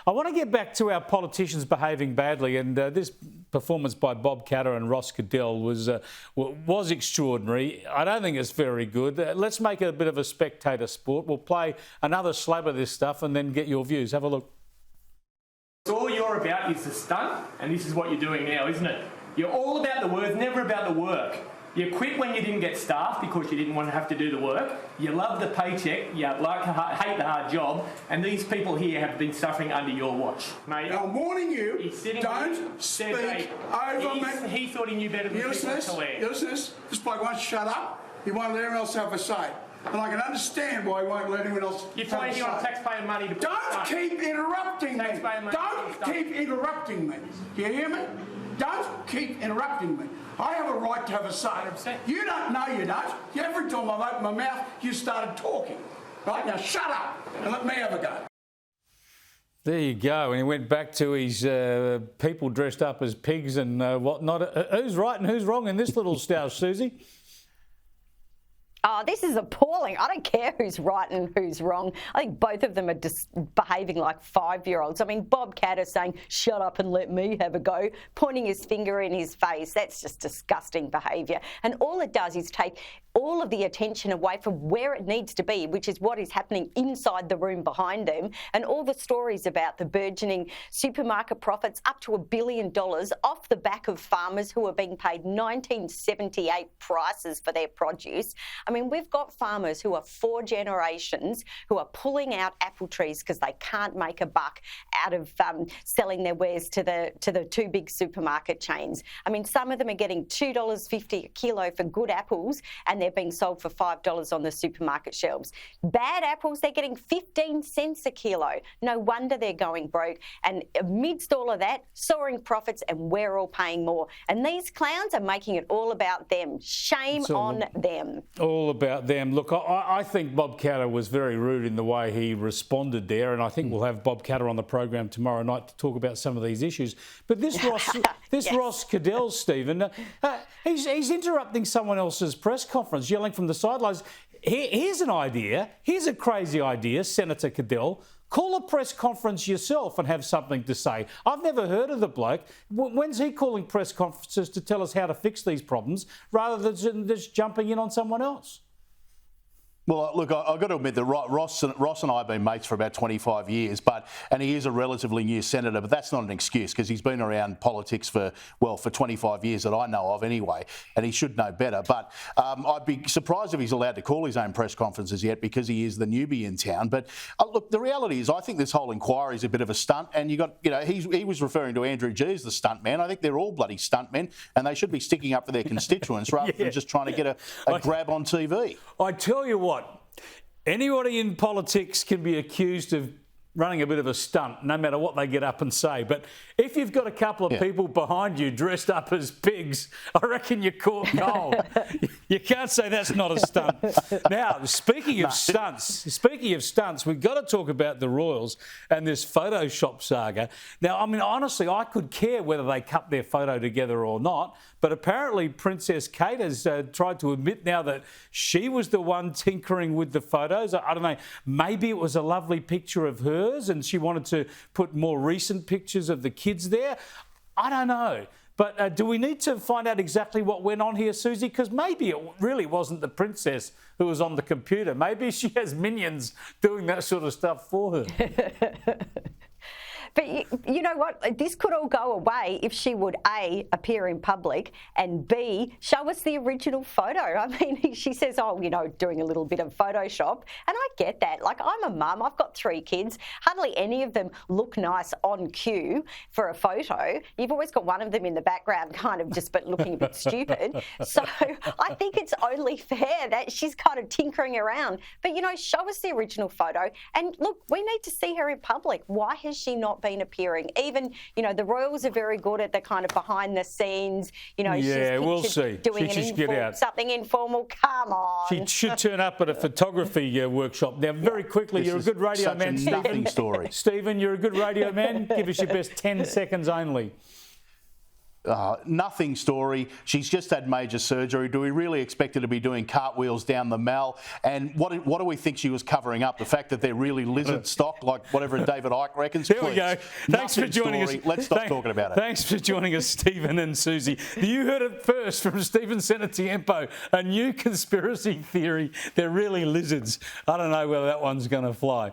I want to get back to our politicians behaving badly, and this performance by Bob Katter and Ross Cadell was extraordinary. I don't think it's very good. Let's make it a bit of a spectator sport. We'll play another slab of this stuff and then get your views. Have a look. All you're about is the stunt, and this is what you're doing now, isn't it? You're all about the words, never about the work. You quit when you didn't get staff because you didn't want to have to do the work. You love the paycheck, you hate the hard job, and these people here have been suffering under your watch. Mate, I'm warning you, don't speak over me. He thought he knew better than people to Claire. You listen to this? This bloke won't shut up. He won't let anyone else have a say. And I can understand why he won't let anyone else have a say. You're trying on taxpayer money to... Don't keep interrupting me. Don't keep interrupting me. Do you hear me? Don't keep interrupting me. I have a right to have a say. 100%. You don't know you don't. Every time I've opened my mouth, you started talking. Right? Now shut up and let me have a go. There you go. And he went back to his people dressed up as pigs and whatnot. Who's right and who's wrong in this little stoush, Susie? Oh, this is appalling. I don't care who's right and who's wrong. I think both of them are just behaving like 5-year-olds. I mean, Bob Katter saying, shut up and let me have a go, pointing his finger in his face. That's just disgusting behaviour. And all it does is take all of the attention away from where it needs to be, which is what is happening inside the room behind them, and all the stories about the burgeoning supermarket profits up to $1 billion off the back of farmers who are being paid 1978 prices for their produce. I mean, we've got farmers who are 4 generations who are pulling out apple trees because they can't make a buck out of selling their wares to the 2 big supermarket chains. I mean, some of them are getting $2.50 a kilo for good apples, and they're being sold for $5 on the supermarket shelves. Bad apples, they're getting 15 cents a kilo. No wonder they're going broke. And amidst all of that, soaring profits, and we're all paying more. And these clowns are making it all about them. Shame on them. All about them. Look, I think Bob Katter was very rude in the way he responded there, and I think we'll have Bob Katter on the program tomorrow night to talk about some of these issues. But this Ross Cadell, Stephen, he's interrupting someone else's press conference, yelling from the sidelines. Here's an idea. Here's a crazy idea, Senator Cadell. Call a press conference yourself and have something to say. I've never heard of the bloke. When's he calling press conferences to tell us how to fix these problems rather than just jumping in on someone else? Well, look, I've got to admit that Ross and I have been mates for about 25 years, and he is a relatively new senator, but that's not an excuse because he's been around politics for 25 years that I know of anyway, and he should know better. But I'd be surprised if he's allowed to call his own press conferences yet because he is the newbie in town. But look, the reality is I think this whole inquiry is a bit of a stunt, and he was referring to Andrew G as the stunt man. I think they're all bloody stunt men, and they should be sticking up for their constituents rather than just trying to get a grab on TV. I tell you what, anybody in politics can be accused of running a bit of a stunt, no matter what they get up and say. But if you've got a couple of people behind you dressed up as pigs, I reckon you're caught cold. You can't say that's not a stunt. Now, speaking of stunts, we've got to talk about the Royals and this Photoshop saga. Now, I mean, honestly, I could care whether they cut their photo together or not, but apparently Princess Kate has tried to admit now that she was the one tinkering with the photos. I don't know, maybe it was a lovely picture of her and she wanted to put more recent pictures of the kids there. I don't know. But do we need to find out exactly what went on here, Susie? Because maybe it really wasn't the princess who was on the computer. Maybe she has minions doing that sort of stuff for her. But you know what? This could all go away if she would, A, appear in public, and B, show us the original photo. I mean, she says, oh, doing a little bit of Photoshop. And I get that. Like, I'm a mum. I've got 3 kids. Hardly any of them look nice on cue for a photo. You've always got one of them in the background kind of just but looking a bit stupid. So I think it's only fair that she's kind of tinkering around. But, show us the original photo. And look, we need to see her in public. Why has she not been appearing? Even, the Royals are very good at the kind of behind the scenes, yeah, we'll see. Doing something informal. Come on. She should turn up at a photography workshop. Now, very quickly, you're a good radio man, Stephen. Nothing story. Stephen, you're a good radio man. Give us your best 10 seconds only. nothing story. She's just had major surgery. Do we really expect her to be doing cartwheels down the Mall? And what do we think she was covering up? The fact that they're really lizard stock, like whatever David Icke reckons? There we go. Thanks for joining us. Let's stop talking about it. Thanks for joining us, Stephen and Susie. You heard it first from Stephen Senatiempo, a new conspiracy theory. They're really lizards. I don't know whether that one's going to fly.